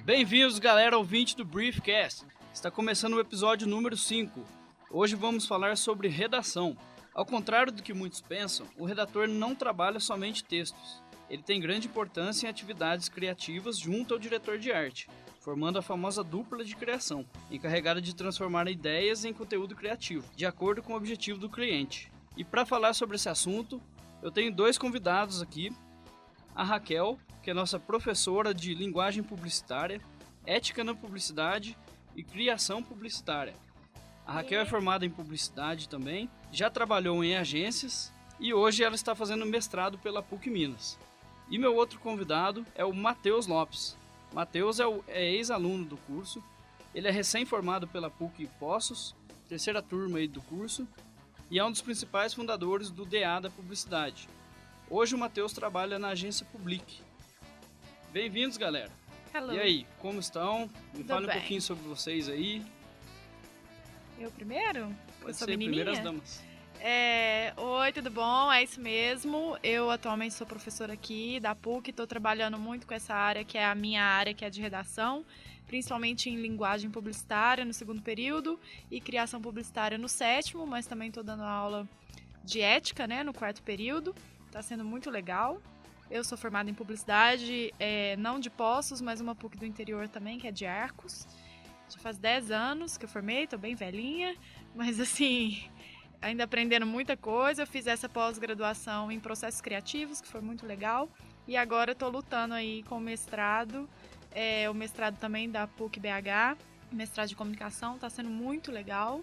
Bem-vindos, galera, ouvinte do Briefcast. Está começando o episódio número 5. Hoje vamos falar sobre redação. Ao contrário do que muitos pensam, o redator não trabalha somente textos. Ele tem grande importância em atividades criativas junto ao diretor de arte, formando a famosa dupla de criação, encarregada de transformar ideias em conteúdo criativo, de acordo com o objetivo do cliente. E para falar sobre esse assunto, eu tenho dois convidados aqui. A Raquel, que é nossa professora de linguagem publicitária, ética na publicidade e criação publicitária. A Raquel é formada em publicidade também, já trabalhou em agências e hoje ela está fazendo mestrado pela PUC Minas. E meu outro convidado é o Matheus Lopes. Matheus é ex-aluno do curso, ele é recém-formado pela PUC Poços, terceira turma aí do curso, e é um dos principais fundadores do DA da Publicidade. Hoje o Matheus trabalha na agência Public. Bem-vindos, galera. Hello. E aí, como estão? Me fale um bem. pouquinho sobre vocês aí. Eu primeiro? Pode Eu sou ser, menininha? primeiras damas. Oi, tudo bom? É isso mesmo. Eu atualmente sou professora aqui da PUC, estou trabalhando muito com essa área que é a minha área, que é de redação, principalmente em linguagem publicitária no segundo período e criação publicitária no sétimo, mas também estou dando aula de ética, né, no quarto período. Está sendo muito legal. Eu sou formada em publicidade, não de Poços, mas uma PUC do interior também, que é de Arcos. Já faz 10 anos que eu formei, tô bem velhinha, mas assim, ainda aprendendo muita coisa. Eu fiz essa pós-graduação em processos criativos, que foi muito legal. E agora tô lutando aí com o mestrado, o mestrado também da PUC BH, mestrado de comunicação, tá sendo muito legal.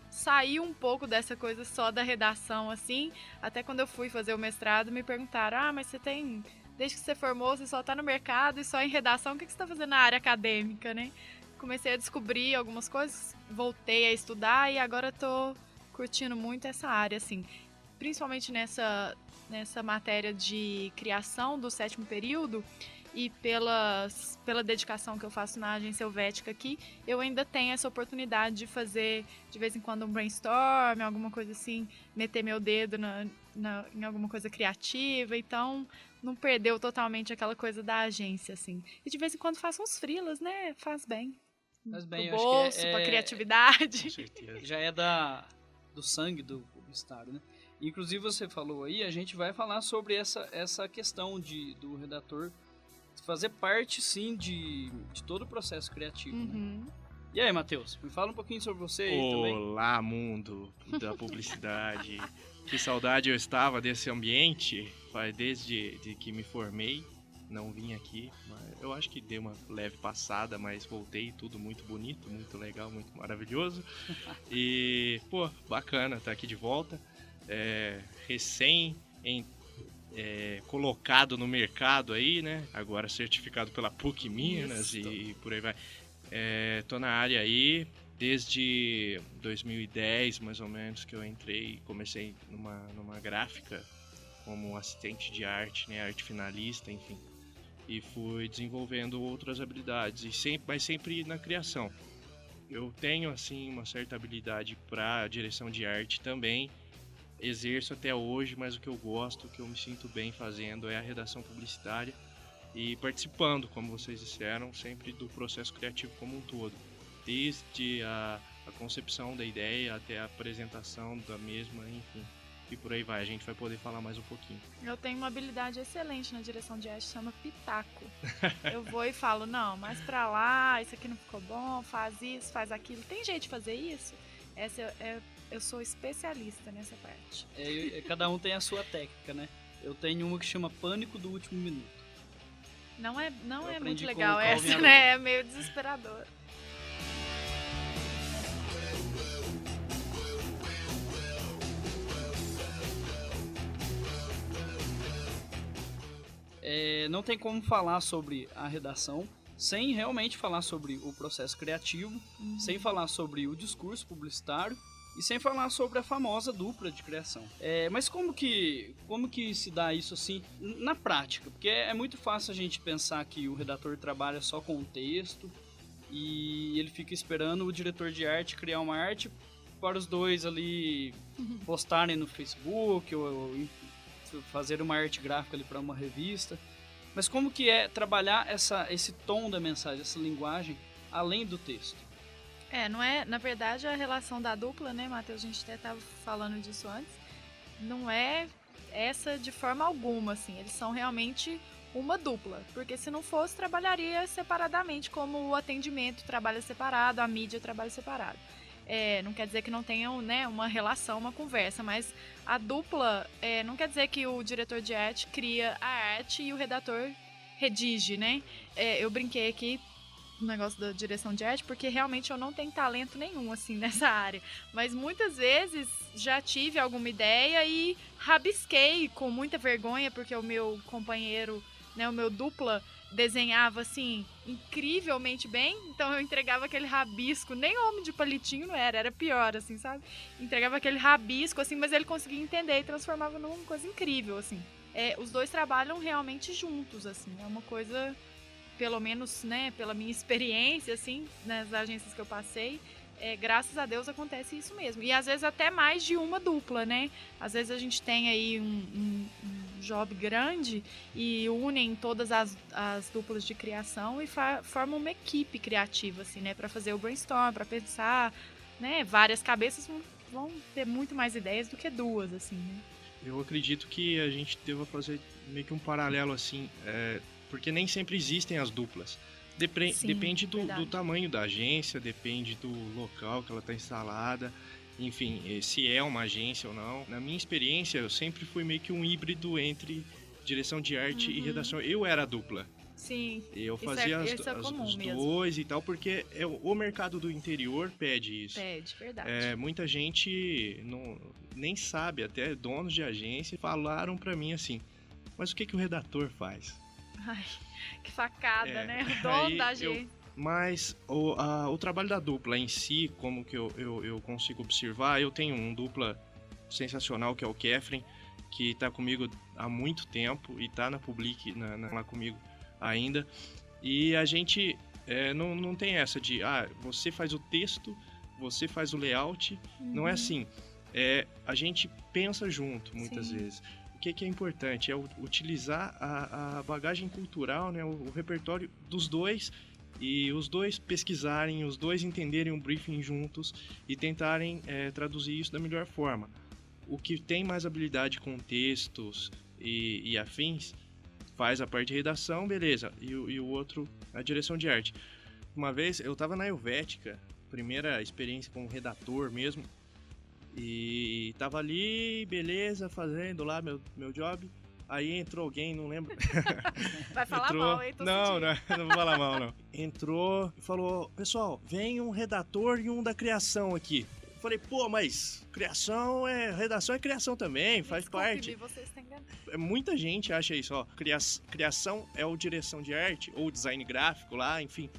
Saí um pouco dessa coisa só da redação, assim, até quando eu fui fazer o mestrado, me perguntaram, mas você tem, desde que você formou, você só tá no mercado e só em redação, o que você tá fazendo na área acadêmica, né? Comecei a descobrir algumas coisas, voltei a estudar e agora tô curtindo muito essa área, assim, principalmente nessa matéria de criação do sétimo período. E pela dedicação que eu faço na agência Helvética aqui, eu ainda tenho essa oportunidade de fazer, de vez em quando, um brainstorm, alguma coisa assim, meter meu dedo em alguma coisa criativa. Então, não perdeu totalmente aquela coisa da agência, assim. E de vez em quando faço uns freelas, né? Faz bem. Mas bem, Pro eu bolso, acho que pra criatividade. Com certeza. já é do sangue do publicitário, né? Inclusive você falou aí, a gente vai falar sobre essa questão do redator fazer parte, sim, de todo o processo criativo. Uhum. Né? E aí, Matheus, me fala um pouquinho sobre você aí também. Olá, mundo da publicidade. Que saudade eu estava desse ambiente. Desde que me formei, não vim aqui. Eu acho que dei uma leve passada, mas voltei, tudo muito bonito, muito legal, muito maravilhoso. E, bacana estar aqui de volta. Colocado no mercado aí, né? Agora certificado pela PUC Minas. Isso. E por aí vai. Tô na área aí desde 2010, mais ou menos, que eu entrei, comecei numa gráfica como assistente de arte, né? Arte finalista, enfim. E fui desenvolvendo outras habilidades, mas sempre na criação. Eu tenho, assim, uma certa habilidade para direção de arte também. Exerço até hoje, mas o que eu gosto, o que eu me sinto bem fazendo é a redação publicitária e participando, como vocês disseram, sempre do processo criativo como um todo, desde a concepção da ideia até a apresentação da mesma, enfim, e por aí vai. A gente vai poder falar mais um pouquinho. Eu tenho uma habilidade excelente na direção de arte, chama pitaco. Eu vou e falo, não, mais pra lá, isso aqui não ficou bom, faz isso, faz aquilo. Tem jeito de fazer isso? Eu sou especialista nessa parte. Cada um tem a sua técnica, né? Eu tenho uma que chama Pânico do Último Minuto. Não é muito aprendi legal com o Calvin essa, Haroldo. né? É meio desesperador. Não tem como falar sobre a redação sem realmente falar sobre o processo criativo, sem falar sobre o discurso publicitário e sem falar sobre a famosa dupla de criação. Mas como que se dá isso assim na prática? Porque é muito fácil a gente pensar que o redator trabalha só com o texto e ele fica esperando o diretor de arte criar uma arte para os dois ali postarem no Facebook ou fazer uma arte gráfica ali para uma revista. Mas como que é trabalhar esse tom da mensagem, essa linguagem, além do texto? Não é, na verdade, a relação da dupla, né, Matheus? A gente até estava falando disso antes. Não é essa de forma alguma, assim. Eles são realmente uma dupla. Porque se não fosse, trabalharia separadamente, como o atendimento trabalha separado, a mídia trabalha separado. Não quer dizer que não tenham, né, uma relação, uma conversa, mas a dupla não quer dizer que o diretor de arte cria a arte e o redator redige, né? Eu brinquei aqui no negócio da direção de arte, porque realmente eu não tenho talento nenhum, assim, nessa área. Mas muitas vezes já tive alguma ideia e rabisquei com muita vergonha, porque o meu companheiro, né, o meu dupla, desenhava, assim, incrivelmente bem. Então eu entregava aquele rabisco, nem homem de palitinho não era pior, assim, sabe? Entregava aquele rabisco, assim, mas ele conseguia entender e transformava numa coisa incrível, assim. Os dois trabalham realmente juntos, assim, é uma coisa... Pelo menos, né, pela minha experiência, assim, nas agências que eu passei, graças a Deus acontece isso mesmo. E às vezes até mais de uma dupla, né? Às vezes a gente tem aí um job grande e unem todas as duplas de criação e formam uma equipe criativa, assim, né? Para fazer o brainstorm, para pensar, né? Várias cabeças vão ter muito mais ideias do que duas, assim, né? Eu acredito que a gente deva fazer meio que um paralelo, assim, porque nem sempre existem as duplas. Depende do tamanho da agência, depende do local que ela está instalada, enfim, se é uma agência ou não. Na minha experiência, eu sempre fui meio que um híbrido entre direção de arte e redação. Eu era a dupla. Sim. Eu fazia os dois e tal, porque o mercado do interior pede isso. Pede, verdade. Muita gente nem sabe, até donos de agência falaram pra mim assim, mas o que o redator faz? Ai, que facada, né? O dono da agência. Mas o trabalho da dupla em si, como que eu consigo observar, eu tenho um dupla sensacional que é o Kefren, que tá comigo há muito tempo e tá na Public, lá comigo ainda. E a gente não tem essa de, você faz o texto, você faz o layout. Não é assim. A gente pensa junto, muitas vezes. O que é importante é utilizar a bagagem cultural, né, o repertório dos dois, e os dois pesquisarem, os dois entenderem o briefing juntos e tentarem traduzir isso da melhor forma. O que tem mais habilidade com textos e afins faz a parte de redação, beleza, e o outro a direção de arte. Uma vez eu estava na Helvética, primeira experiência como redator mesmo, e tava ali, beleza, fazendo lá meu job. Aí entrou alguém, não lembro. Vai falar mal, hein? Não vou falar mal, não. Entrou e falou, pessoal, vem um redator e um da criação aqui. Eu falei, pô, mas redação é criação também, faz parte. Vocês têm... Muita gente acha isso, ó. Criação é o direção de arte, ou design gráfico lá, enfim.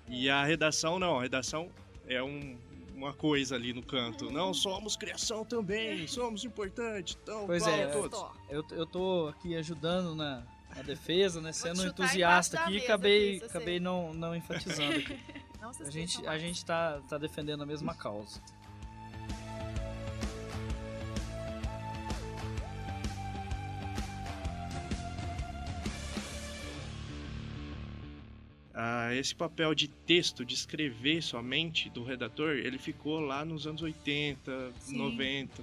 E a redação não, a redação é uma coisa ali no canto. Não, somos criação também, somos importantes. Então, pois todos. Eu tô aqui ajudando na defesa, né? Sendo um entusiasta aqui, acabei não enfatizando aqui. Não a gente tá defendendo a mesma causa. Esse papel de texto, de escrever somente do redator, ele ficou lá nos anos 80, Sim. 90,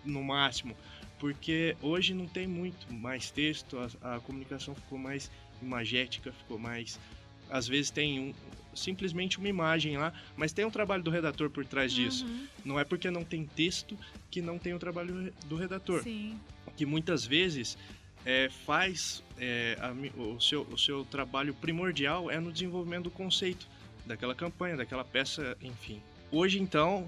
no máximo. Porque hoje não tem muito mais texto, a comunicação ficou mais imagética, ficou mais... Às vezes tem simplesmente uma imagem lá, mas tem um trabalho do redator por trás disso. Não é porque não tem texto que não tem o trabalho do redator. Sim. Que muitas vezes... faz o seu trabalho primordial no desenvolvimento do conceito daquela campanha, daquela peça, enfim. Hoje, então,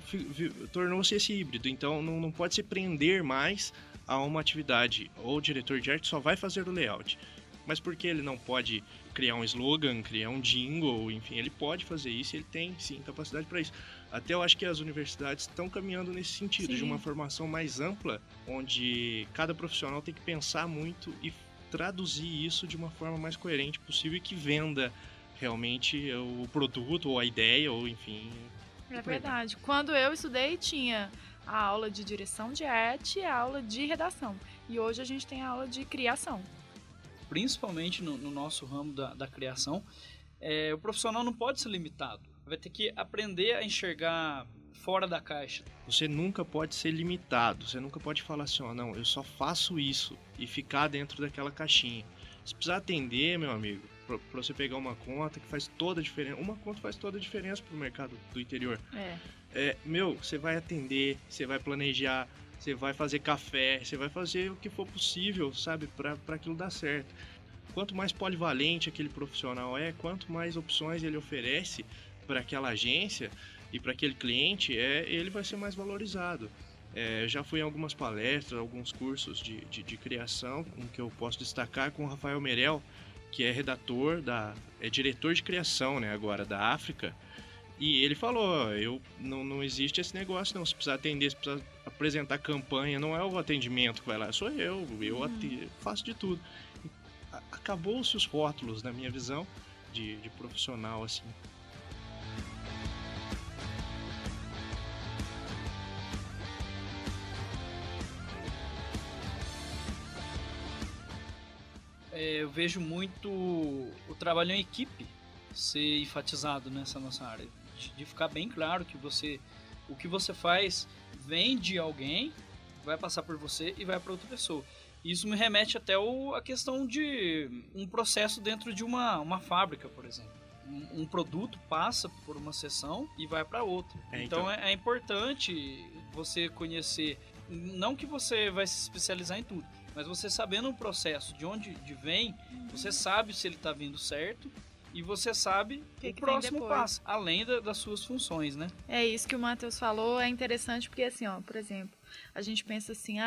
tornou-se esse híbrido, então não pode se prender mais a uma atividade. O diretor de arte só vai fazer o layout, mas por que ele não pode criar um slogan, criar um jingle, enfim, ele pode fazer isso, ele tem, sim, capacidade para isso. Até eu acho que as universidades estão caminhando nesse sentido, Sim. de uma formação mais ampla, onde cada profissional tem que pensar muito e traduzir isso de uma forma mais coerente possível e que venda realmente o produto ou a ideia, ou enfim... É verdade. Quando eu estudei, tinha a aula de direção de arte e a aula de redação. E hoje a gente tem a aula de criação. principalmente no nosso ramo da criação, o profissional não pode ser limitado. Vai ter que aprender a enxergar fora da caixa. Você nunca pode ser limitado, você nunca pode falar assim, não, eu só faço isso e ficar dentro daquela caixinha. Se precisar atender, meu amigo, pra você pegar uma conta que faz toda a diferença, uma conta faz toda a diferença pro mercado do interior. Você vai atender, você vai planejar, você vai fazer café, você vai fazer o que for possível, sabe, pra aquilo dar certo. Quanto mais polivalente aquele profissional quanto mais opções ele oferece para aquela agência e para aquele cliente, ele vai ser mais valorizado. Eu já fui em algumas palestras, alguns cursos de criação, um que eu posso destacar com o Rafael Merel, que é redator, é diretor de criação, né, agora da África, e ele falou, não existe esse negócio não, se precisar atender, se precisar apresentar campanha, não é o atendimento que vai lá, sou eu faço de tudo. Acabou-se os rótulos, na minha visão, de profissional, assim. Eu vejo muito o trabalho em equipe ser enfatizado nessa nossa área. De ficar bem claro que o que você faz vem de alguém, vai passar por você e vai para outra pessoa. Isso me remete até a questão de um processo dentro de uma fábrica, por exemplo. Um produto passa por uma seção e vai para outra. Então é importante você conhecer, não que você vai se especializar em tudo, mas você sabendo o processo, de onde vem, você sabe se ele está vindo certo e você sabe o próximo passo, além das suas funções, né? É isso que o Matheus falou, é interessante porque, assim, por exemplo, a gente pensa assim,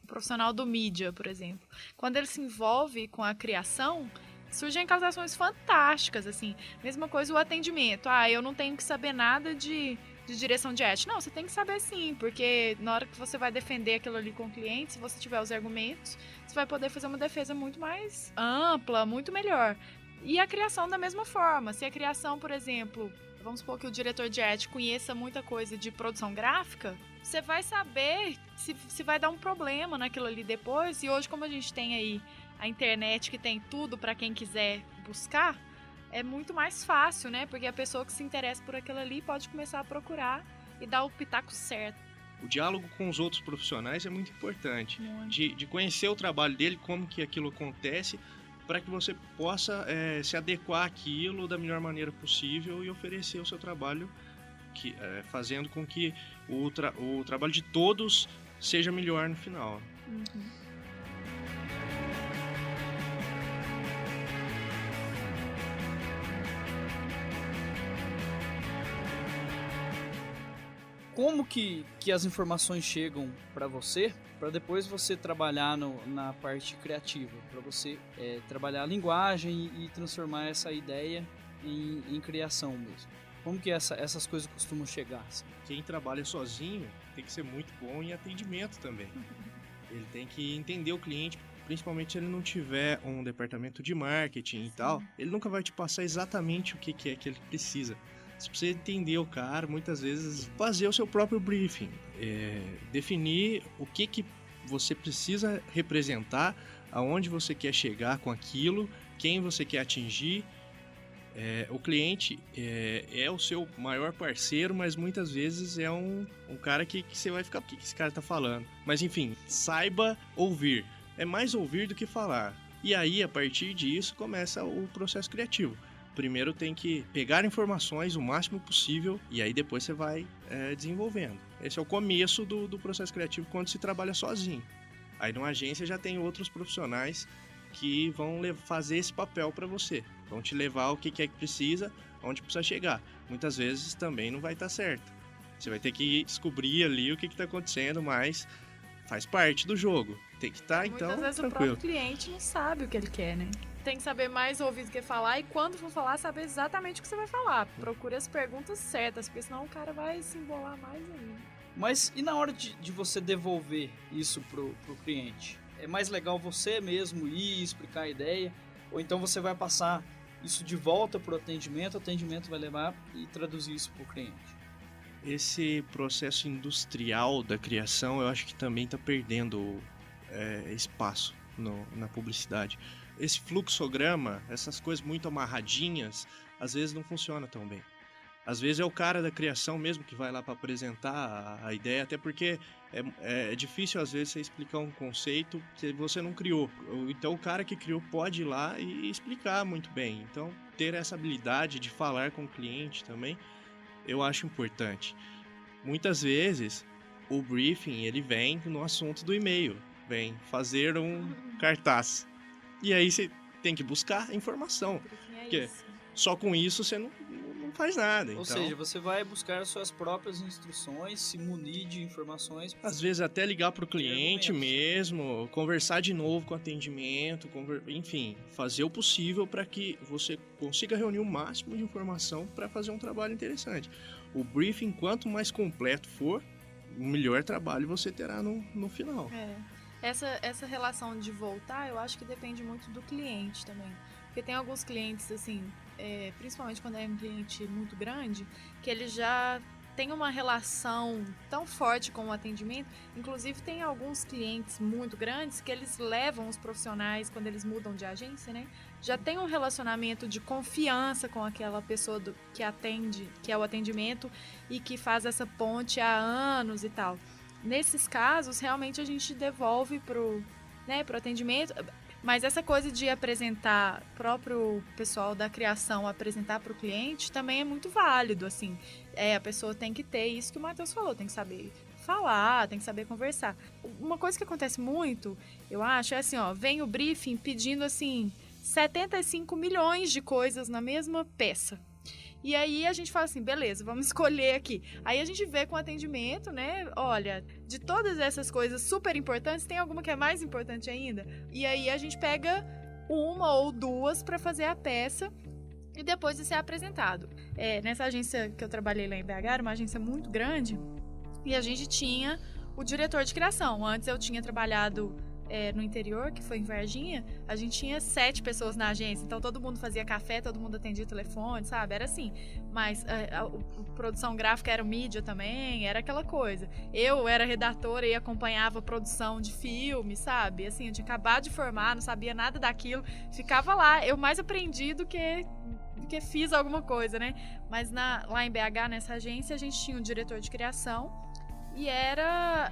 o profissional do mídia, por exemplo, quando ele se envolve com a criação, surgem causações fantásticas, assim, mesma coisa o atendimento, eu não tenho que saber nada de direção de arte. Não, você tem que saber sim, porque na hora que você vai defender aquilo ali com o cliente, se você tiver os argumentos, você vai poder fazer uma defesa muito mais ampla, muito melhor. E a criação da mesma forma. Se a criação, por exemplo, vamos supor que o diretor de arte conheça muita coisa de produção gráfica, você vai saber se vai dar um problema naquilo ali depois. E hoje, como a gente tem aí a internet que tem tudo para quem quiser buscar, é muito mais fácil, né? Porque a pessoa que se interessa por aquilo ali pode começar a procurar e dar o pitaco certo. O diálogo com os outros profissionais é muito importante. De conhecer o trabalho dele, como que aquilo acontece, para que você possa se adequar àquilo da melhor maneira possível e oferecer o seu trabalho, fazendo com que o trabalho de todos seja melhor no final. Como que as informações chegam para você, para depois você trabalhar na parte criativa, para você trabalhar a linguagem e transformar essa ideia em criação mesmo? Como que essas coisas costumam chegar? Assim? Quem trabalha sozinho tem que ser muito bom em atendimento também. Ele tem que entender o cliente, principalmente se ele não tiver um departamento de marketing e tal, ele nunca vai te passar exatamente o que é que ele precisa. Você precisa entender o cara, muitas vezes fazer o seu próprio briefing, definir o que você precisa representar, aonde você quer chegar com aquilo, quem você quer atingir. O cliente é o seu maior parceiro, mas muitas vezes é um cara que você vai ficar, o que esse cara tá falando? Mas enfim, saiba ouvir. É mais ouvir do que falar. E aí, a partir disso, começa o processo criativo. Primeiro tem que pegar informações o máximo possível e aí depois você vai desenvolvendo. Esse é o começo do processo criativo quando se trabalha sozinho. Aí numa agência já tem outros profissionais que vão fazer esse papel para você. Vão te levar o que é que precisa, onde precisa chegar. Muitas vezes também não vai estar certo. Você vai ter que descobrir ali o que está acontecendo, mas faz parte do jogo. Tem que estar, então, muitas vezes tranquilo. O próprio cliente não sabe o que ele quer, né? Tem que saber mais ouvir do que falar, e quando for falar, saber exatamente o que você vai falar. Procure as perguntas certas, porque senão o cara vai se embolar mais ainda. Mas e na hora de você devolver isso pro cliente? É mais legal você mesmo ir explicar a ideia? Ou então você vai passar isso de volta pro atendimento, o atendimento vai levar e traduzir isso pro cliente? Esse processo industrial da criação, eu acho que também está perdendo espaço. na publicidade. Esse fluxograma, essas coisas muito amarradinhas, às vezes não funciona tão bem. Às vezes é o cara da criação mesmo que vai lá para apresentar a ideia, até porque é difícil às vezes você explicar um conceito que você não criou. Então o cara que criou pode ir lá e explicar muito bem. Então ter essa habilidade de falar com o cliente também, eu acho importante. Muitas vezes o briefing ele vem no assunto do e-mail, vem fazer um cartaz. E aí você tem que buscar informação. Porque só com isso você não faz nada. Ou seja, você vai buscar suas próprias instruções, se munir de informações. Às vezes até ligar para o cliente mesmo, conversar de novo com o atendimento, enfim, fazer o possível para que você consiga reunir o máximo de informação para fazer um trabalho interessante. O briefing, quanto mais completo for, o melhor trabalho você terá no final. Essa relação de voltar, eu acho que depende muito do cliente também. Porque tem alguns clientes, assim, principalmente quando é um cliente muito grande, que ele já tem uma relação tão forte com o atendimento. Inclusive, tem alguns clientes muito grandes que eles levam os profissionais, quando eles mudam de agência, né? Já tem um relacionamento de confiança com aquela pessoa que atende, que é o atendimento, e que faz essa ponte há anos e tal. Nesses casos, realmente a gente devolve pro atendimento. Mas essa coisa de apresentar, próprio pessoal da criação apresentar para o cliente também é muito válido, assim. A pessoa tem que ter isso que o Matheus falou, tem que saber falar, tem que saber conversar. Uma coisa que acontece muito, eu acho, é assim, vem o briefing pedindo, assim, 75 milhões de coisas na mesma peça. E aí a gente fala assim, beleza, vamos escolher aqui. Aí a gente vê com o atendimento, né? Olha, de todas essas coisas super importantes, tem alguma que é mais importante ainda? E aí a gente pega uma ou duas para fazer a peça e depois de ser apresentado. Nessa agência que eu trabalhei lá em BH, era uma agência muito grande, e a gente tinha o diretor de criação. Antes eu tinha trabalhado no interior, que foi em Varginha, a gente tinha 7 pessoas na agência, então todo mundo fazia café, todo mundo atendia o telefone, sabe? Era assim, mas a produção gráfica era mídia também, era aquela coisa. Eu era redatora e acompanhava a produção de filme, sabe? Assim, eu tinha acabado de formar, não sabia nada daquilo, ficava lá, eu mais aprendi do que fiz alguma coisa, né? Mas lá em BH, nessa agência, a gente tinha um diretor de criação, e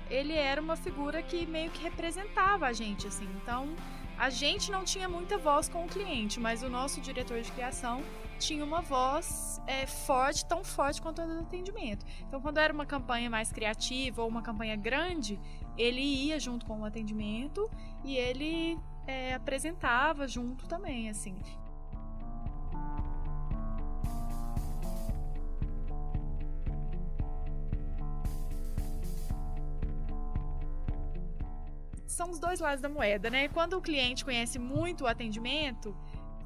ele era uma figura que meio que representava a gente, assim. Então, a gente não tinha muita voz com o cliente, mas o nosso diretor de criação tinha uma voz forte, tão forte quanto a do atendimento. Então, quando era uma campanha mais criativa ou uma campanha grande, ele ia junto com o atendimento e ele apresentava junto também, assim. São os dois lados da moeda, né? Quando o cliente conhece muito o atendimento,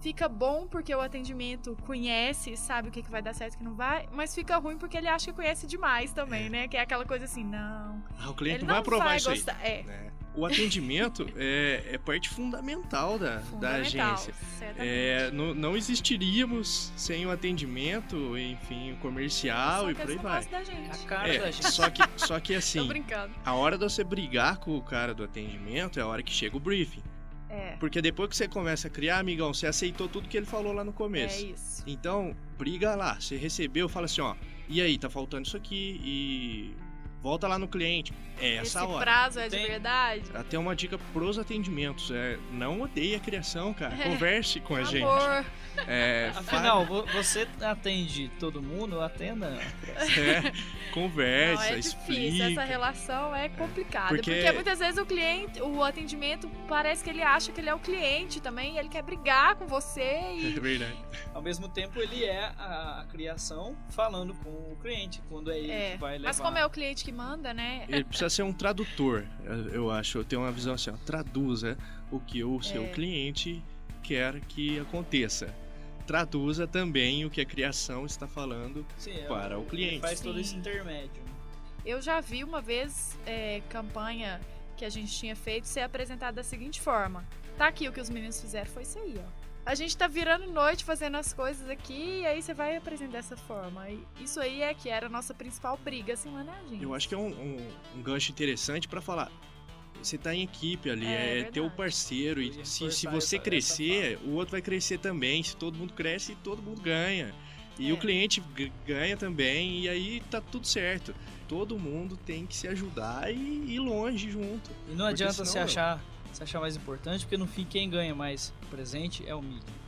fica bom porque o atendimento conhece, sabe o que vai dar certo e o que não vai, mas fica ruim porque ele acha que conhece demais também, né? Que é aquela coisa assim, não... o cliente não vai aprovar isso aí. Né? O atendimento é parte fundamental da agência. Não existiríamos sem o atendimento, enfim, o comercial e por aí vai. A cara da gente. Só que assim, tô brincando. A hora de você brigar com o cara do atendimento é a hora que chega o briefing. Porque depois que você começa a criar, amigão, você aceitou tudo que ele falou lá no começo. É isso. Então, briga lá. Você recebeu, fala assim, e aí, tá faltando isso aqui e... volta lá no cliente. Essa hora. Esse prazo é de verdade? Até uma dica pros atendimentos. Não odeie a criação, cara. Converse com a gente. Afinal, você atende todo mundo? Atenda. Conversa, não, explica. Difícil. Essa relação é complicada. Porque muitas vezes o atendimento parece que ele acha que ele é o cliente também. E ele quer brigar com você. É verdade. Ao mesmo tempo, ele é a criação falando com o cliente. Quando é ele que vai levar. Mas como é o cliente que manda, né? Ele precisa ser um tradutor, eu acho. Eu tenho uma visão assim, traduza o que o seu cliente quer que aconteça. Traduza também o que a criação está falando para o cliente. Ele faz todo esse intermédio. Eu já vi uma vez campanha que a gente tinha feito ser apresentada da seguinte forma. Tá aqui, o que os meninos fizeram foi isso aí, A gente tá virando noite fazendo as coisas aqui e aí você vai apresentar dessa forma. E isso aí que era a nossa principal briga, assim, lá na agência. Eu acho que é um gancho interessante para falar. você tá em equipe ali, É é ter o verdade. parceiro. E se você crescer, o outro vai crescer também. Se todo mundo cresce, todo mundo ganha. E o cliente ganha também, e aí tá tudo certo. Todo mundo tem que se ajudar e ir longe junto. E não adianta se achar mais importante, porque no fim quem ganha mais presente é o mídia.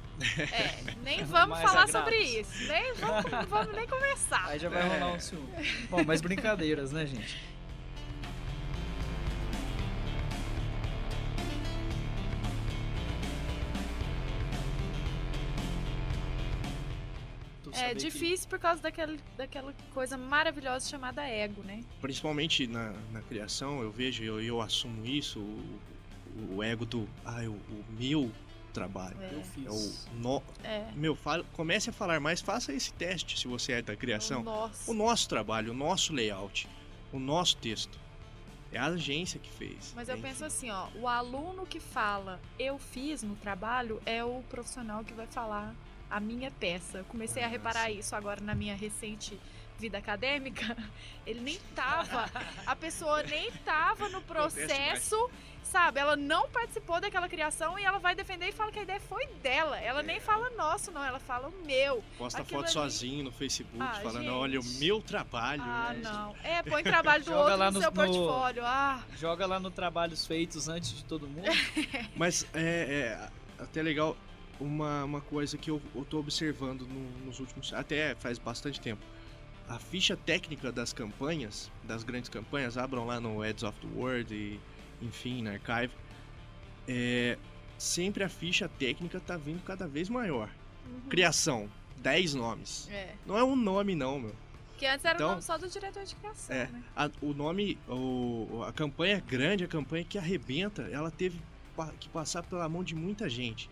Nem vamos Mais falar agrados. sobre isso. Não vamos nem conversar. Aí já vai rolar um ciúme. Bom, mas brincadeiras, né, gente? É difícil por causa daquela coisa maravilhosa chamada ego, né? Principalmente na criação, eu vejo, eu assumo isso, o ego do, o meu trabalho. Eu fiz. Comece a falar mais, faça esse teste se você é da criação. O O nosso trabalho, o nosso layout, o nosso texto. É a agência que fez. Mas eu penso assim, ó, o aluno que fala eu fiz no trabalho é o profissional que vai falar a minha peça. Eu comecei a reparar isso agora na minha recente vida acadêmica. Ele nem tava, a pessoa nem tava no processo, sabe? Ela não participou daquela criação e ela vai defender e fala que a ideia foi dela. Ela nem fala nosso, não, ela fala o meu. Posta Aquilo foto ali. sozinho no Facebook, falando, gente. olha, o meu trabalho. Não. Põe trabalho do Joga outro lá no seu portfólio. Joga lá no trabalhos feitos antes de todo mundo. Mas é até legal uma coisa que eu tô observando nos últimos... Até faz bastante tempo. A ficha técnica das campanhas, das grandes campanhas, abram lá no Ads of the World e, enfim, na Archive. Sempre a ficha técnica tá vindo cada vez maior. Criação, 10 nomes. Não é um nome não, meu. Que antes era o nome só do diretor de criação, né? O nome, a campanha grande, a campanha que arrebenta, ela teve que passar pela mão de muita gente.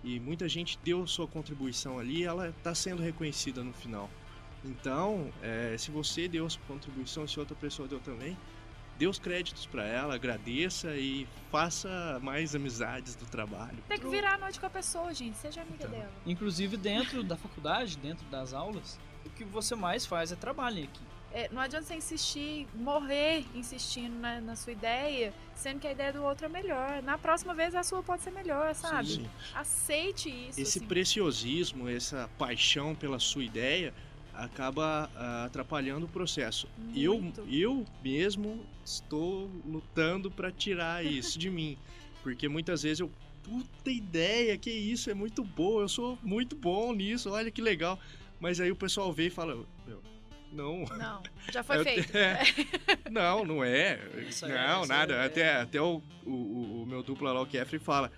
E muita gente deu sua contribuição ali e ela está sendo reconhecida no final. Então, se você deu sua contribuição, se outra pessoa deu também, dê os créditos para ela, agradeça e faça mais amizades do trabalho. Tem que virar a noite com a pessoa, gente. Seja amiga dela. Inclusive dentro da faculdade, dentro das aulas, o que você mais faz é trabalho em equipe. Não adianta você insistir, morrer insistindo na sua ideia, sendo que a ideia do outro é melhor. Na próxima vez a sua pode ser melhor, sabe? Sim. Aceite isso. Esse assim. preciosismo, essa paixão pela sua ideia acaba atrapalhando o processo. Eu mesmo estou lutando para tirar isso de mim, porque muitas vezes puta ideia, que isso, é muito boa, eu sou muito bom nisso, olha que legal. Mas aí o pessoal vê e fala, não, já foi feito. Não é. Não, nada. É. Até o meu dupla lá, o Kefri, fala,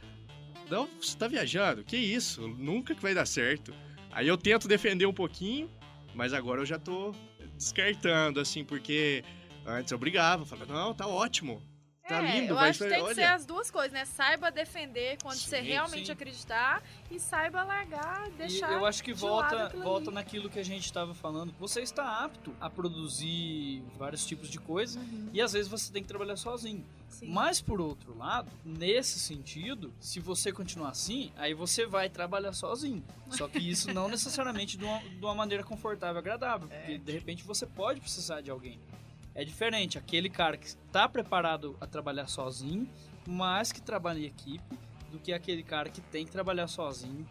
não, você tá viajando, que isso, nunca que vai dar certo. Aí eu tento defender um pouquinho, mas agora eu já tô descartando, assim, porque antes eu brigava, falava, não, tá ótimo, tá lindo. Eu acho que tem que ser as duas coisas, né? Saiba defender quando você realmente sim. acreditar e saiba largar, deixar. E eu acho que de lado volta naquilo que a gente estava falando. Você está apto a produzir vários tipos de coisas e às vezes você tem que trabalhar sozinho. Sim. Mas por outro lado, nesse sentido, se você continuar assim, aí você vai trabalhar sozinho. Só que isso não necessariamente de uma maneira confortável e agradável, porque de repente você pode precisar de alguém. É diferente, aquele cara que está preparado a trabalhar sozinho, mas que trabalha em equipe, do que aquele cara que tem que trabalhar sozinho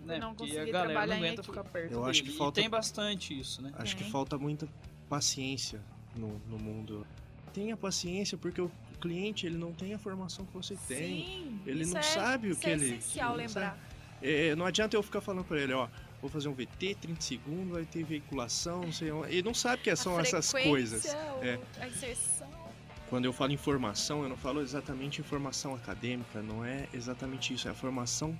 não porque conseguir a galera trabalhar não em aguenta equipe. ficar perto Eu dele. acho que falta... E tem bastante isso, né? Acho que falta muita paciência no mundo. Tenha paciência, porque o cliente, ele não tem a formação que você tem. Sim, Ele isso não sabe o que ele... É essencial lembrar. Não adianta eu ficar falando pra ele, vou fazer um VT, 30 segundos, vai ter veiculação, não sei onde. Ele não sabe o que são essas coisas. A inserção. Quando eu falo informação, eu não falo exatamente informação acadêmica, não é exatamente isso, é a formação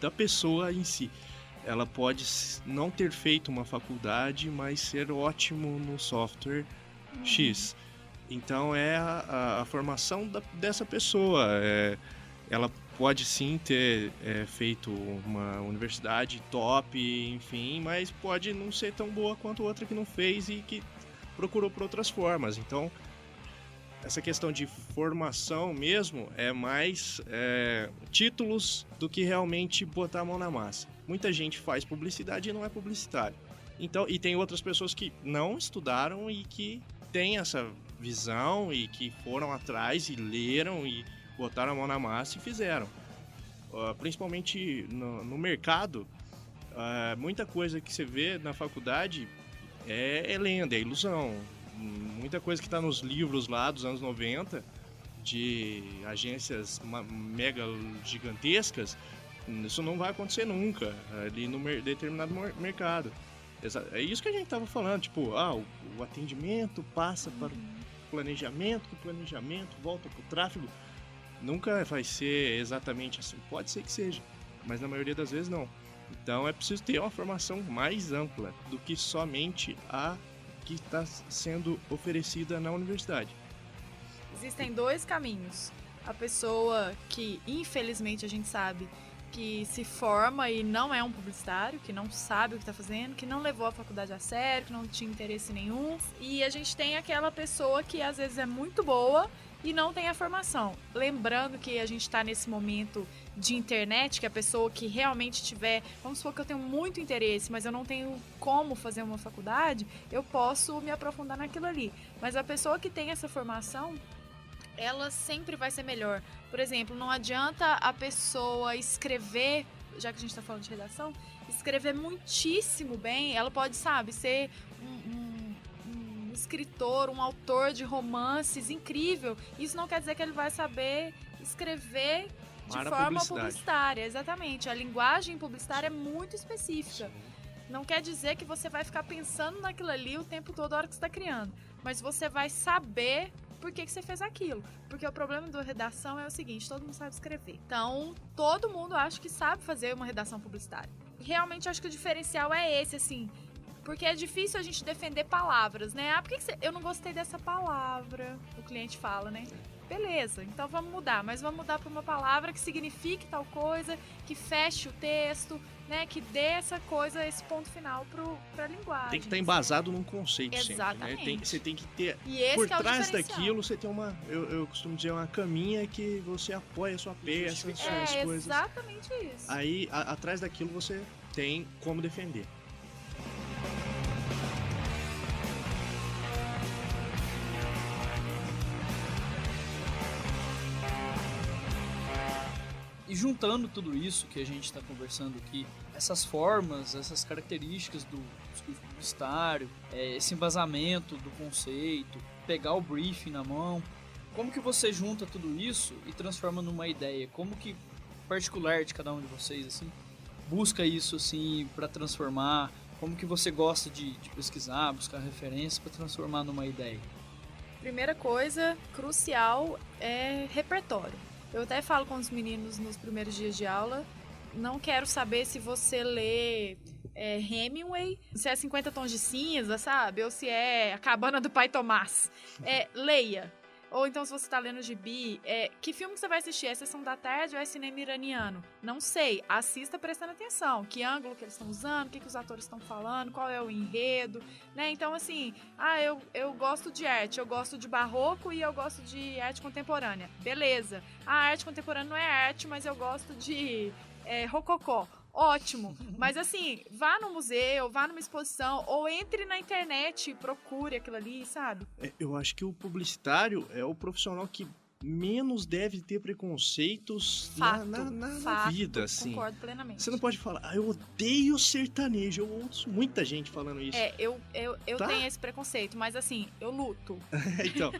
da pessoa em si. Ela pode não ter feito uma faculdade, mas ser ótimo no software X. Então é a formação dessa pessoa. Ela pode sim ter feito uma universidade top, enfim, mas pode não ser tão boa quanto outra que não fez e que procurou por outras formas. Então, essa questão de formação mesmo é mais títulos do que realmente botar a mão na massa. Muita gente faz publicidade e não é publicitário. Então, e tem outras pessoas que não estudaram e que têm essa visão e que foram atrás e leram e botaram a mão na massa e fizeram. Principalmente no mercado, muita coisa que você vê na faculdade é lenda, é ilusão. Muita coisa que está nos livros lá dos anos 90, de agências mega gigantescas, isso não vai acontecer nunca ali no determinado mercado. É isso que a gente estava falando, tipo, o atendimento passa para o planejamento, que o planejamento volta para o tráfego. Nunca vai ser exatamente assim, pode ser que seja, mas na maioria das vezes não. Então é preciso ter uma formação mais ampla do que somente a que está sendo oferecida na universidade. Existem dois caminhos. A pessoa que, infelizmente, a gente sabe que se forma e não é um publicitário, que não sabe o que está fazendo, que não levou a faculdade a sério, que não tinha interesse nenhum. E a gente tem aquela pessoa que às vezes é muito boa e não tem a formação. Lembrando que a gente está nesse momento de internet, que a pessoa que realmente tiver, vamos supor que eu tenho muito interesse, mas eu não tenho como fazer uma faculdade, eu posso me aprofundar naquilo ali. Mas a pessoa que tem essa formação, ela sempre vai ser melhor. Por exemplo, não adianta a pessoa escrever, já que a gente está falando de redação, escrever muitíssimo bem, ela pode, sabe, ser um escritor, um autor de romances incrível. Isso não quer dizer que ele vai saber escrever de forma publicitária. Exatamente. A linguagem publicitária é muito específica. Não quer dizer que você vai ficar pensando naquilo ali o tempo todo, a hora que você está criando. Mas você vai saber por que você fez aquilo. Porque o problema da redação é o seguinte, todo mundo sabe escrever. Então, todo mundo acha que sabe fazer uma redação publicitária. Realmente, acho que o diferencial é esse, assim. Porque é difícil a gente defender palavras, né? Por que eu não gostei dessa palavra? O cliente fala, né? Beleza, então vamos mudar. Mas vamos mudar para uma palavra que signifique tal coisa, que feche o texto, né? Que dê essa coisa, esse ponto final para a linguagem. Tem que estar embasado num conceito. Exatamente. Sempre, né? Você tem que ter... Por trás daquilo, você tem uma... Eu costumo dizer, uma caminha que você apoia a sua peça, as coisas. Exatamente isso. Aí, atrás daquilo, você tem como defender. E juntando tudo isso que a gente está conversando aqui, essas formas, essas características do discurso publicitário, esse embasamento do conceito, pegar o briefing na mão, como que você junta tudo isso e transforma numa ideia? Como que particular de cada um de vocês assim busca isso assim para transformar? Como que você gosta de pesquisar, buscar referências para transformar numa ideia? Primeira coisa crucial é repertório. Eu até falo com os meninos nos primeiros dias de aula, não quero saber se você lê Hemingway, se é 50 Tons de Cinza, sabe? Ou se é A Cabana do Pai Tomás. Leia. Ou então, se você tá lendo gibi, que filme que você vai assistir? É Sessão da Tarde ou é cinema iraniano? Não sei. Assista prestando atenção. Que ângulo que eles estão usando, o que os atores estão falando, qual é o enredo, né? Então, assim, eu gosto de arte, eu gosto de barroco e eu gosto de arte contemporânea. Beleza. A arte contemporânea não é arte, mas eu gosto de rococó. Ótimo, mas assim, vá no museu, vá numa exposição, ou entre na internet e procure aquilo ali, sabe? Eu acho que o publicitário é o profissional que menos deve ter preconceitos na vida, assim. Concordo plenamente. Você não pode falar, eu odeio sertanejo. Eu ouço muita gente falando isso. Eu tenho esse preconceito, mas assim, eu luto. Então,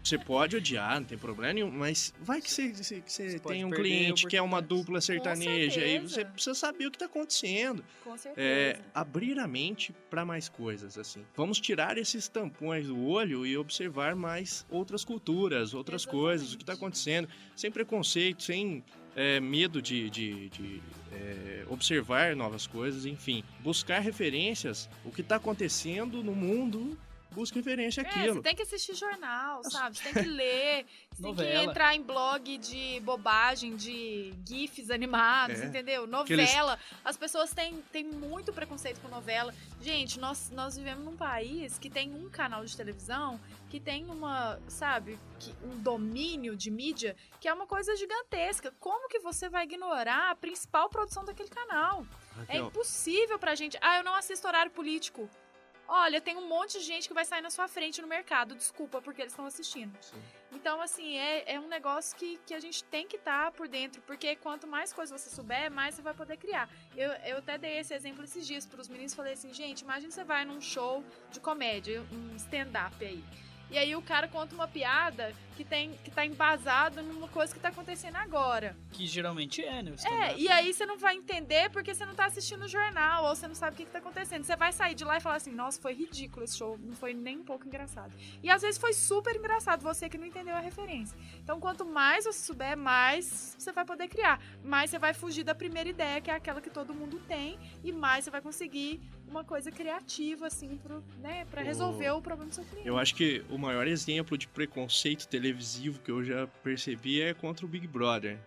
você pode odiar, não tem problema nenhum, mas vai que você tem um cliente que é uma dupla sertaneja, aí você precisa saber o que está acontecendo. Com certeza. Abrir a mente para mais coisas, assim. Vamos tirar esses tampões do olho e observar mais outras culturas, outras coisas, o que está acontecendo, sem preconceito, sem medo de observar novas coisas, enfim. Buscar referências, o que está acontecendo no mundo... Busca referência àquilo. Você tem que assistir jornal, sabe? Você tem que ler, você tem que entrar em blog de bobagem, de gifs animados, entendeu? Novela. As pessoas têm muito preconceito com novela. Gente, nós vivemos num país que tem um canal de televisão, que tem um domínio de mídia, que é uma coisa gigantesca. Como que você vai ignorar a principal produção daquele canal? Raquel, é impossível pra gente. Eu não assisto horário político. olha, tem um monte de gente que vai sair na sua frente no mercado, desculpa, porque eles estão assistindo. Sim. Então, assim, é um negócio que a gente tem que estar por dentro, porque quanto mais coisa você souber, mais você vai poder criar. Eu até dei esse exemplo esses dias pros meninos, falei assim, gente, imagina você vai num show de comédia, um stand-up aí. E aí o cara conta uma piada que tá embasado numa coisa que tá acontecendo agora. Que geralmente é, né? E aí você não vai entender porque você não tá assistindo o jornal ou você não sabe o que tá acontecendo. Você vai sair de lá e falar assim, nossa, foi ridículo esse show, não foi nem um pouco engraçado. E às vezes foi super engraçado, você que não entendeu a referência. Então quanto mais você souber, mais você vai poder criar. Mais você vai fugir da primeira ideia, que é aquela que todo mundo tem, e mais você vai conseguir uma coisa criativa, assim, pra resolver o problema do seu cliente. Eu acho que o maior exemplo de preconceito televisivo que eu já percebi é contra o Big Brother.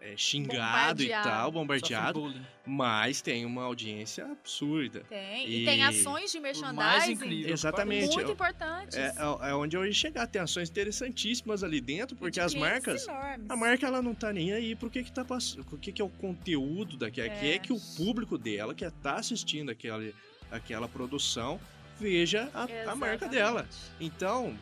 É xingado e tal, bombardeado, mas tem uma audiência absurda. Tem, e tem ações de merchandising exatamente, muito importantes. É onde eu ia chegar, tem ações interessantíssimas ali dentro, porque as marcas, enormes. A marca ela não tá nem aí pro que tá passando, o que é o conteúdo daquela, que é que o público dela, que tá assistindo aquela produção, veja a marca dela. Então,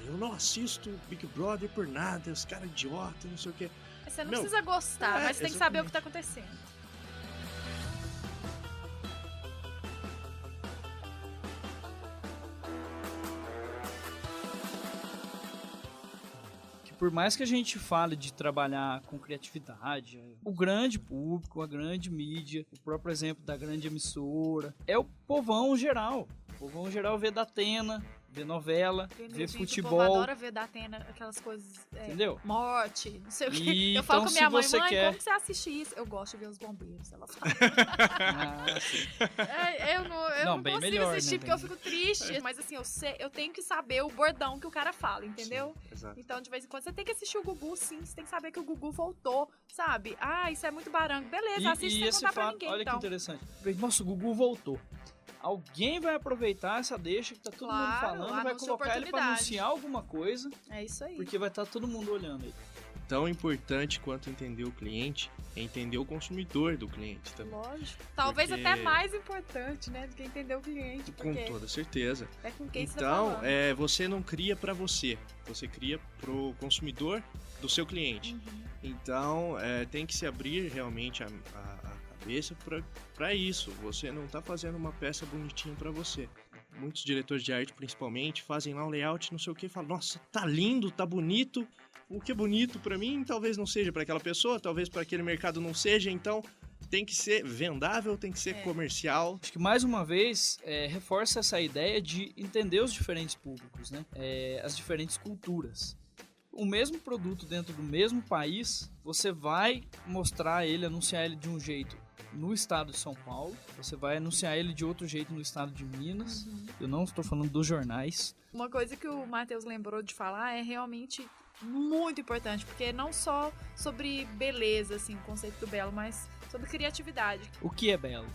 eu não assisto Big Brother por nada, os caras idiotas, não sei o que. Você não precisa gostar, mas você tem que saber o que tá acontecendo. Por mais que a gente fale de trabalhar com criatividade, o grande público, a grande mídia, o próprio exemplo da grande emissora, é o povão geral. O povão geral vê Datena, vê novela, vê futebol. O povo adora ver Datena, aquelas coisas... Entendeu? Morte, não sei o quê. E eu falo então, com minha mãe, como você assiste isso? Eu gosto de ver os bombeiros, ela fala. Sim. Eu não bem consigo melhor, assistir, né? porque eu fico triste. Mas assim, eu tenho que saber o bordão que o cara fala, entendeu? Sim, exato. Então, de vez em quando, você tem que assistir o Gugu, sim. Você tem que saber que o Gugu voltou, sabe? Isso é muito barango. Beleza, assiste sem contar pra ninguém, olha então. que interessante. Nossa, o Gugu voltou. Alguém vai aproveitar essa deixa que tá todo mundo falando, vai colocar ele pra anunciar alguma coisa. É isso aí. Porque vai estar todo mundo olhando ele. Tão importante quanto entender o cliente é entender o consumidor do cliente também. Lógico. Talvez até mais importante, né, do que entender o cliente. Com toda certeza. É com quem você tá Então, falando. você não cria pra você cria pro consumidor do seu cliente. Então, tem que se abrir realmente a cabeça para isso. Você não tá fazendo uma peça bonitinha para você. Muitos diretores de arte, principalmente, fazem lá um layout, não sei o que, falam, nossa, tá lindo, tá bonito. O que é bonito para mim, talvez não seja para aquela pessoa, talvez para aquele mercado não seja, então tem que ser vendável, tem que ser comercial. Acho que mais uma vez reforça essa ideia de entender os diferentes públicos, né? As diferentes culturas. O mesmo produto dentro do mesmo país, você vai mostrar ele, anunciar ele de um jeito no estado de São Paulo, você vai anunciar ele de outro jeito no estado de Minas. Eu não estou falando dos jornais. Uma coisa que o Matheus lembrou de falar é realmente muito importante, porque não só sobre beleza, assim, o conceito do belo, mas sobre criatividade. O que é belo?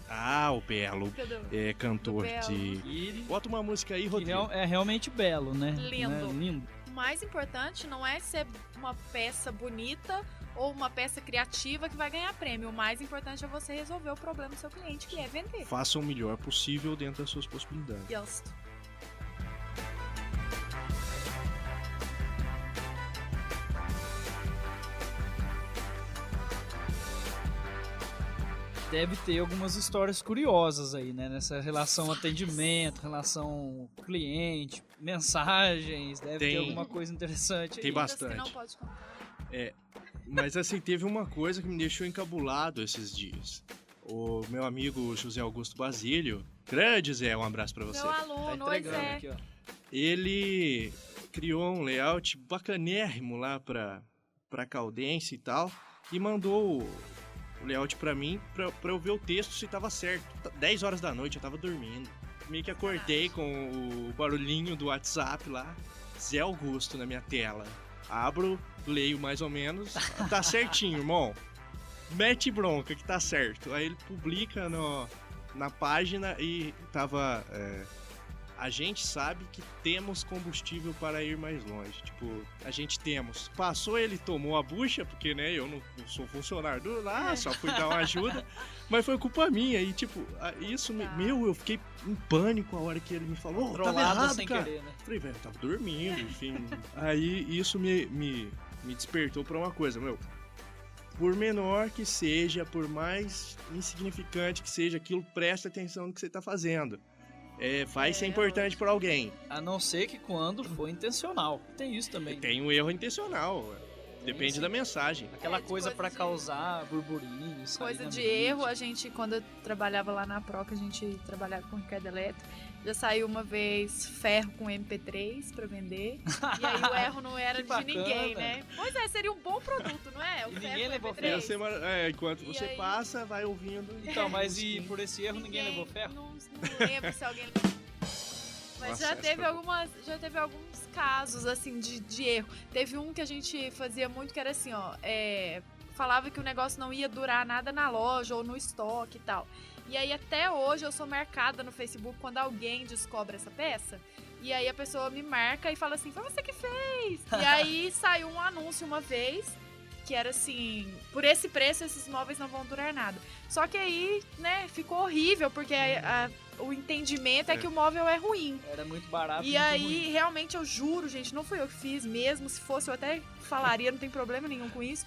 O Belo é cantor de... Bota uma música aí, Rodrigo. É realmente belo, né? Lindo. Lindo. O mais importante não é ser uma peça bonita ou uma peça criativa que vai ganhar prêmio. O mais importante é você resolver o problema do seu cliente, que é vender. Faça o melhor possível dentro das suas possibilidades. Justo. Deve ter algumas histórias curiosas aí, né? Nessa relação atendimento, relação cliente, mensagens, deve ter alguma coisa interessante aí. Tem bastante. Que não pode contar. Mas assim, teve uma coisa que me deixou encabulado esses dias. O meu amigo José Augusto Basílio, grande Zé, um abraço pra você. Meu aluno, tá entregando aqui, ó. Ele criou um layout bacanérrimo lá pra Caldense e tal, e mandou o layout pra mim, pra eu ver o texto se tava certo. 10 horas da noite, eu tava dormindo. Meio que acordei com o barulhinho do WhatsApp lá, Zé Augusto na minha tela. Abro, leio mais ou menos, tá certinho, irmão. Mete bronca que tá certo. Aí ele publica na página e tava a gente sabe que temos combustível para ir mais longe. Tipo, a gente temos. Passou, ele tomou a bucha, porque, né, eu não sou funcionário do lá, só fui dar uma ajuda, mas foi culpa minha. E, tipo, isso, eu fiquei em pânico a hora que ele me falou, tava errado, sem cara. querer, né? Falei, velho, eu tava dormindo, enfim. Aí isso me despertou pra uma coisa, meu. Por menor que seja, por mais insignificante que seja aquilo, presta atenção no que você tá fazendo. Vai ser importante para alguém. A não ser que quando for intencional. Tem isso também. Tem um erro intencional. Depende da mensagem. Aquela coisa pra causar burburinho. Coisa de erro, a gente, quando eu trabalhava lá na Proca, a gente trabalhava com Ricardo Eletro. Já saiu uma vez ferro com MP3 pra vender. E aí o erro não era de ninguém, né? Pois é, seria um bom produto, não é? O ferro ninguém levou MP3. ferro. Enquanto você passa, vai ouvindo. Então, mas e por esse erro ninguém levou ferro? Não lembro se alguém... Mas já teve alguns casos, assim, de erro. Teve um que a gente fazia muito, que era assim, ó... falava que o negócio não ia durar nada na loja ou no estoque e tal. E aí até hoje eu sou marcada no Facebook quando alguém descobre essa peça. E aí a pessoa me marca e fala assim, foi você que fez! E aí saiu um anúncio uma vez, que era assim, por esse preço esses móveis não vão durar nada. Só que aí, né, ficou horrível, porque o entendimento é que o móvel é ruim. Era muito barato. E aí, ruim. Realmente, eu juro, gente, não fui eu que fiz mesmo. Se fosse, eu até falaria, não tem problema nenhum com isso.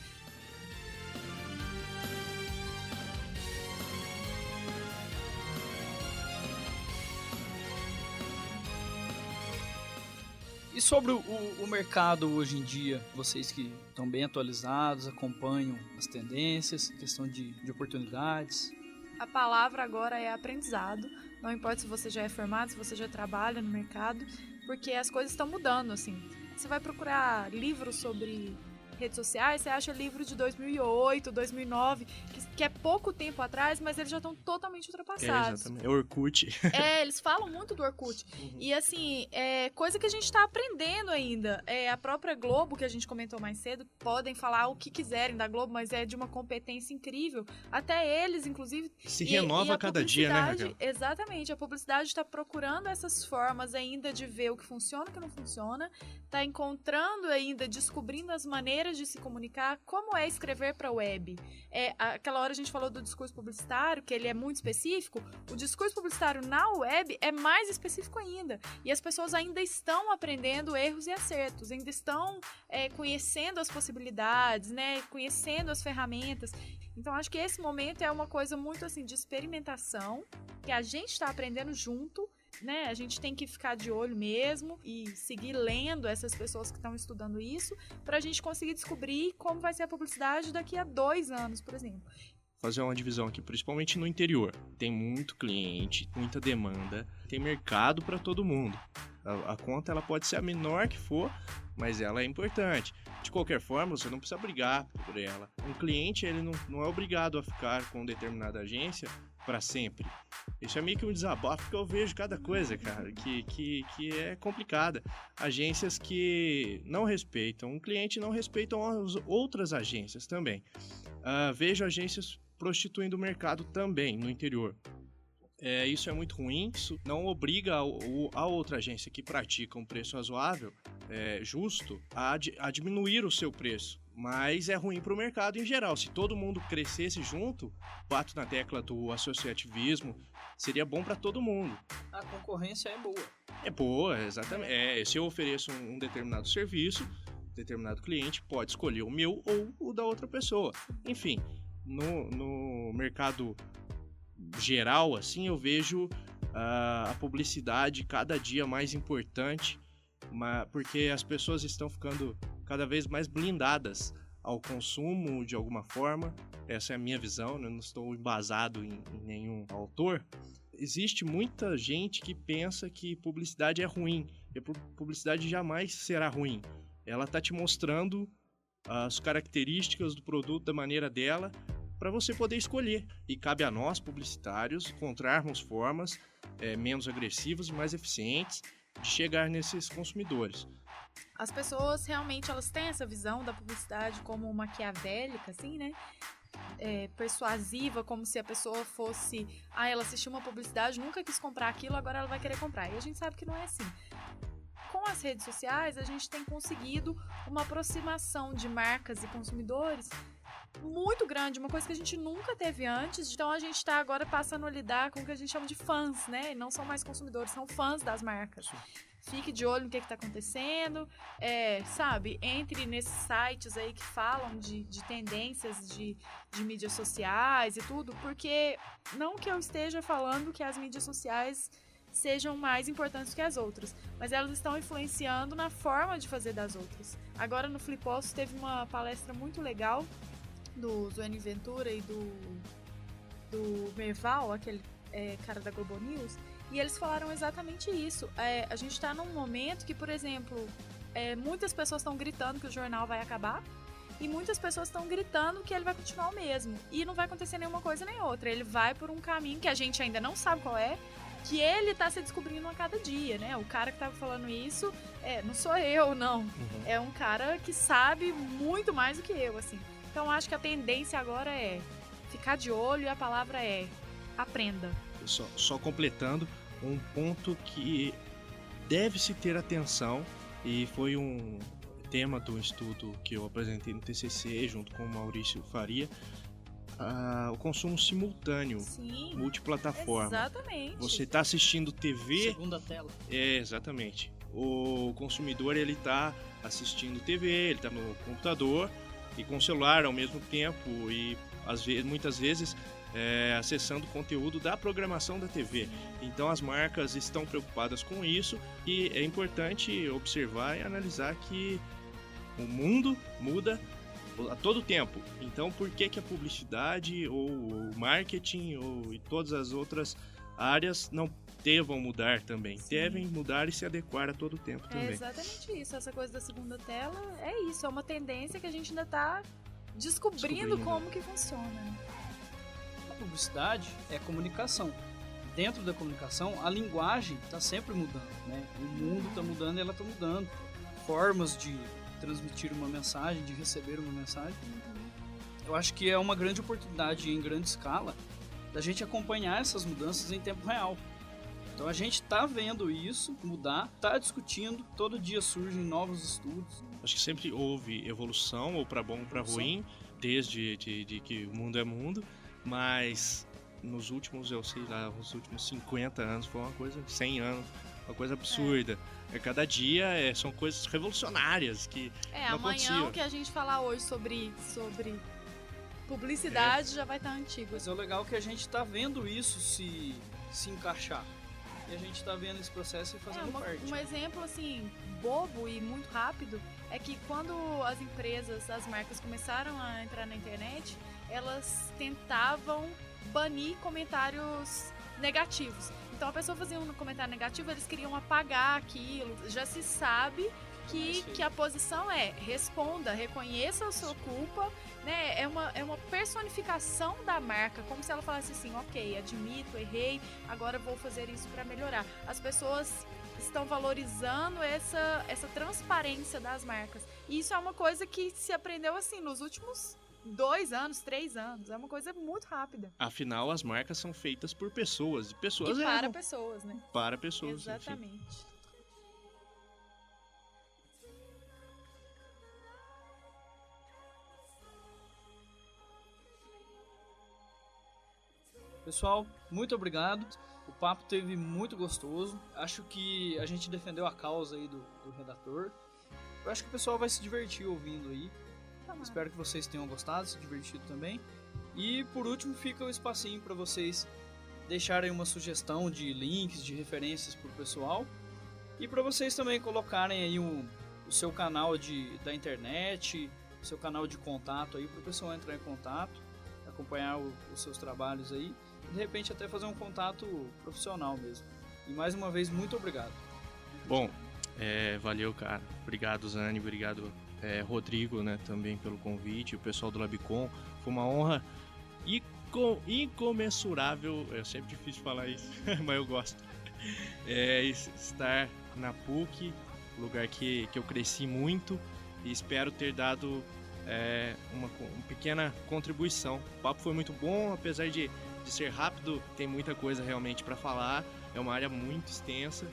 E sobre o mercado hoje em dia, vocês que estão bem atualizados, acompanham as tendências, questão de oportunidades? A palavra agora é aprendizado. Não importa se você já é formado, se você já trabalha no mercado, porque as coisas estão mudando, assim. Você vai procurar livros sobre redes sociais, você acha livro de 2008, 2009, que é pouco tempo atrás, mas eles já estão totalmente ultrapassados. Exatamente. É Orkut. Eles falam muito do Orkut. E assim, coisa que a gente tá aprendendo ainda. A própria Globo, que a gente comentou mais cedo, podem falar o que quiserem da Globo, mas é de uma competência incrível. Até eles, inclusive... Se renova a cada dia, né, Raquel? Exatamente. A publicidade está procurando essas formas ainda de ver o que funciona e o que não funciona. Tá encontrando ainda, descobrindo as maneiras de se comunicar, como é escrever para web. Aquela hora a gente falou do discurso publicitário, que ele é muito específico. O discurso publicitário na web é mais específico ainda. E as pessoas ainda estão aprendendo erros e acertos, ainda estão conhecendo as possibilidades, né? Conhecendo as ferramentas. Então, acho que esse momento é uma coisa muito assim de experimentação, que a gente está aprendendo junto, né? A gente tem que ficar de olho mesmo e seguir lendo essas pessoas que estão estudando isso para a gente conseguir descobrir como vai ser a publicidade daqui a 2 anos, por exemplo. Fazer uma divisão aqui, principalmente no interior. Tem muito cliente, muita demanda, tem mercado para todo mundo. A conta ela pode ser a menor que for, mas ela é importante. De qualquer forma, você não precisa brigar por ela. Um cliente ele não é obrigado a ficar com determinada agência para sempre. Isso é meio que um desabafo, porque eu vejo cada coisa, cara, que é complicada. Agências que não respeitam um cliente, não respeitam as outras agências também. Vejo agências prostituindo o mercado também no interior. Isso é muito ruim, isso não obriga a outra agência que pratica um preço razoável, justo, a diminuir o seu preço. Mas é ruim para o mercado em geral. Se todo mundo crescesse junto, bato na tecla do associativismo, seria bom para todo mundo. A concorrência é boa. É boa, exatamente. Se eu ofereço um determinado serviço, determinado cliente pode escolher o meu ou o da outra pessoa. Enfim, no mercado geral, assim, eu vejo a publicidade cada dia mais importante, porque as pessoas estão ficando cada vez mais blindadas ao consumo de alguma forma. Essa é a minha visão, né? Não estou embasado em nenhum autor. Existe muita gente que pensa que publicidade é ruim, e publicidade jamais será ruim. Ela está te mostrando as características do produto da maneira dela para você poder escolher. E cabe a nós, publicitários, encontrarmos formas menos agressivas e mais eficientes de chegar nesses consumidores. As pessoas realmente elas têm essa visão da publicidade como maquiavélica, assim, né? persuasiva, como se a pessoa fosse... ela assistiu uma publicidade, nunca quis comprar aquilo, agora ela vai querer comprar. E a gente sabe que não é assim. Com as redes sociais, a gente tem conseguido uma aproximação de marcas e consumidores muito grande, uma coisa que a gente nunca teve antes. Então a gente está agora passando a lidar com o que a gente chama de fãs, né? E não são mais consumidores, são fãs das marcas. Fique de olho no que está acontecendo, sabe? Entre nesses sites aí que falam de tendências de mídias sociais e tudo, porque não que eu esteja falando que as mídias sociais sejam mais importantes que as outras, mas elas estão influenciando na forma de fazer das outras. Agora no Flippost teve uma palestra muito legal do Zuene Ventura e do Merval, aquele cara da Globo News, e eles falaram exatamente isso. A gente está num momento que, por exemplo, muitas pessoas estão gritando que o jornal vai acabar e muitas pessoas estão gritando que ele vai continuar o mesmo. E não vai acontecer nenhuma coisa nem outra. Ele vai por um caminho que a gente ainda não sabe qual é, que ele está se descobrindo a cada dia, né? O cara que estava falando isso não sou eu, não. Uhum. É um cara que sabe muito mais do que eu, assim. Então acho que a tendência agora é ficar de olho e a palavra é aprenda. Só completando, um ponto que deve-se ter atenção, e foi um tema do estudo que eu apresentei no TCC junto com o Maurício Faria, o consumo simultâneo. Sim, multiplataforma. Exatamente. Você está assistindo TV... Segunda tela. Exatamente. O consumidor, ele está assistindo TV, ele está no computador e com o celular ao mesmo tempo, e muitas vezes acessando conteúdo da programação da TV. Então as marcas estão preocupadas com isso, e é importante observar e analisar que o mundo muda a todo tempo. Então por que a publicidade ou o marketing e todas as outras áreas não devam mudar também? Sim. Devem mudar e se adequar a todo tempo também. É exatamente isso. Essa coisa da segunda tela é isso. É uma tendência que a gente ainda está descobrindo como que funciona. A publicidade é comunicação. Dentro da comunicação, a linguagem está sempre mudando, né? O mundo está mudando e ela está mudando. Formas de transmitir uma mensagem, de receber uma mensagem. Eu acho que é uma grande oportunidade em grande escala da gente acompanhar essas mudanças em tempo real. Então a gente está vendo isso mudar, está discutindo, todo dia surgem novos estudos. Acho que sempre houve evolução, ou para bom ou para ruim, desde que o mundo é mundo, mas nos últimos, os últimos 50 anos foi uma coisa, 100 anos, uma coisa absurda. Cada dia são coisas revolucionárias que não aconteciam. Amanhã o que a gente falar hoje sobre publicidade já vai estar antigo. Mas é o legal que a gente está vendo isso se encaixar. E a gente está vendo esse processo e fazendo parte. Um exemplo assim, bobo e muito rápido, é que quando as empresas, as marcas começaram a entrar na internet, elas tentavam banir comentários negativos. Então a pessoa fazia um comentário negativo, eles queriam apagar aquilo. Já se sabe que a posição responda, reconheça a sua culpa, né? É uma personificação da marca, como se ela falasse assim, ok, admito, errei, agora vou fazer isso para melhorar. As pessoas estão valorizando essa transparência das marcas. E isso é uma coisa que se aprendeu assim nos últimos 2 anos, 3 anos. É uma coisa muito rápida. Afinal, as marcas são feitas por pessoas. E pessoas para pessoas, né? Para pessoas. Exatamente. Enfim. Pessoal, muito obrigado. O papo teve muito gostoso. Acho que a gente defendeu a causa aí do redator. Eu acho que o pessoal vai se divertir ouvindo aí. Espero que vocês tenham gostado, se divertido também. E por último fica o espacinho para vocês deixarem uma sugestão de links, de referências para o pessoal. E para vocês também colocarem aí o seu canal da internet, o seu canal de contato aí para o pessoal entrar em contato, acompanhar os seus trabalhos aí. De repente até fazer um contato profissional mesmo. E mais uma vez, muito obrigado. Bom, valeu, cara. Obrigado, Zani. Obrigado, Rodrigo, né, também pelo convite. O pessoal do Labicom. Foi uma honra incomensurável. É sempre difícil falar isso, mas eu gosto. Estar na PUC, lugar que eu cresci muito. E espero ter dado uma pequena contribuição. O papo foi muito bom, apesar de ser rápido, tem muita coisa realmente para falar, é uma área muito extensa,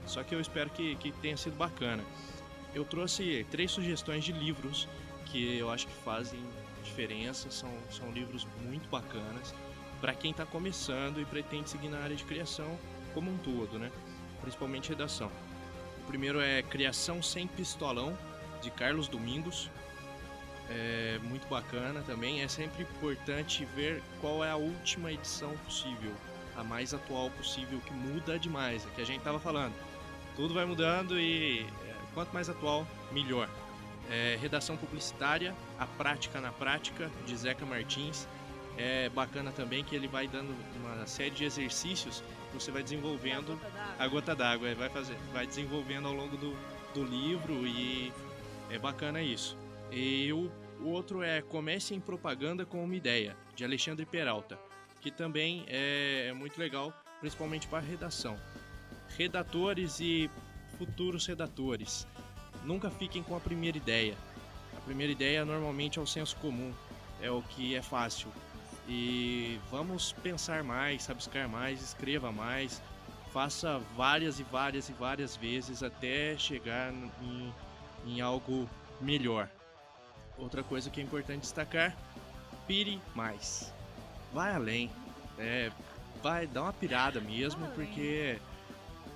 só que eu espero que tenha sido bacana. Eu trouxe 3 sugestões de livros que eu acho que fazem diferença, são livros muito bacanas para quem está começando e pretende seguir na área de criação como um todo, né? Principalmente redação. O primeiro é Criação Sem Pistolão, de Carlos Domingos. É muito bacana também. É sempre importante ver qual é a última edição possível, a mais atual possível, que muda demais. É que a gente estava falando, tudo vai mudando e quanto mais atual, melhor. Redação Publicitária, A Prática na Prática, de Zeca Martins. É bacana também que ele vai dando uma série de exercícios que você vai desenvolvendo a gota d'água, vai desenvolvendo ao longo do livro, e é bacana isso. E o outro é Comece em Propaganda com uma Ideia, de Alexandre Peralta, que também é muito legal, principalmente para redação. Redatores e futuros redatores, nunca fiquem com a primeira ideia. A primeira ideia normalmente é o senso comum, é o que é fácil. E vamos pensar mais, rabiscar mais, escreva mais, faça várias e várias e várias vezes até chegar em algo melhor. Outra coisa que é importante destacar, pire mais. Vai além, vai dar uma pirada mesmo, porque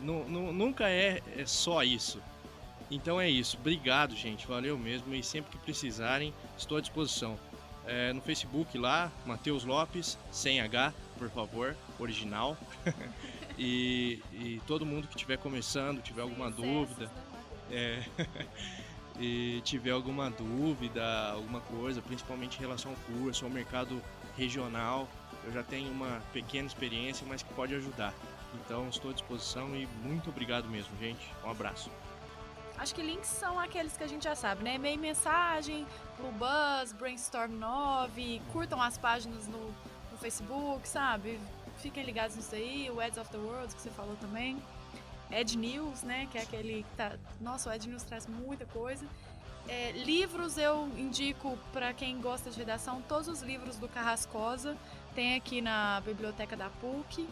nunca é só isso. Então é isso, obrigado gente, valeu mesmo, e sempre que precisarem, estou à disposição. No Facebook lá, Matheus Lopes, sem H, por favor, original. e todo mundo que estiver começando, tiver alguma dúvida, e tiver alguma dúvida, alguma coisa, principalmente em relação ao curso, ao mercado regional, eu já tenho uma pequena experiência, mas que pode ajudar. Então estou à disposição e muito obrigado mesmo, gente. Um abraço. Acho que links são aqueles que a gente já sabe, né? E-mail, mensagem, Blue Buzz, Brainstorm 9, curtam as páginas no Facebook, sabe? Fiquem ligados nisso aí, o Ads of the World, que você falou também. Ed News, né? Que é aquele que tá... Nossa, o Ed News traz muita coisa. Livros eu indico para quem gosta de redação, todos os livros do Carrascosa, tem aqui na biblioteca da PUC.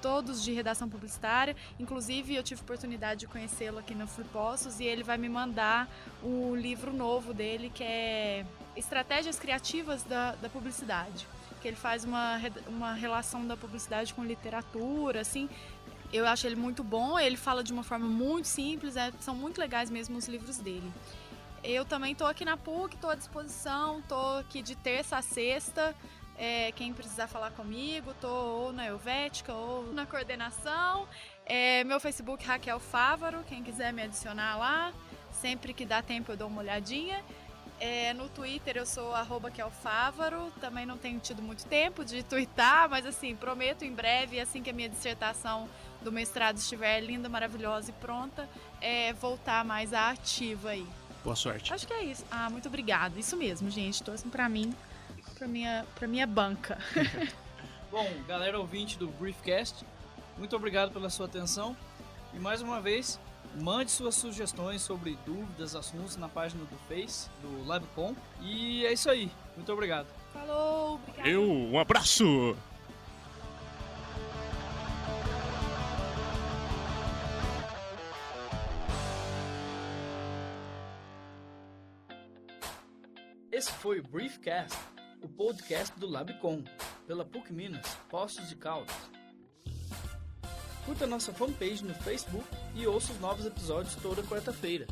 Todos de redação publicitária, inclusive eu tive oportunidade de conhecê-lo aqui no Flipossos e ele vai me mandar o livro novo dele, que é Estratégias Criativas da Publicidade, que ele faz uma relação da publicidade com literatura, assim. Eu acho ele muito bom, ele fala de uma forma muito simples, são muito legais mesmo os livros dele. Eu também estou aqui na PUC, estou à disposição, estou aqui de terça a sexta. Quem precisar falar comigo, tô ou na Helvética ou na coordenação. Meu Facebook, Raquel Fávaro, quem quiser me adicionar lá, sempre que dá tempo eu dou uma olhadinha. No Twitter eu sou @kelfávaro, também não tenho tido muito tempo de twittar, mas assim, prometo em breve, assim que a minha dissertação do mestrado estiver linda, maravilhosa e pronta, voltar mais à ativa aí. Boa sorte. Acho que é isso. Muito obrigada. Isso mesmo, gente, torçam pra mim. Pra minha banca. Bom, galera ouvinte do Briefcast, muito obrigado pela sua atenção. E mais uma vez, mande suas sugestões sobre dúvidas, assuntos na página do Face, do LabCom. E é isso aí. Muito obrigado. Falou, obrigado. Um abraço! Esse foi o Briefcast, o podcast do LabCom, pela PUC Minas, Poços de Caldas. Curta nossa fanpage no Facebook e ouça os novos episódios toda quarta-feira.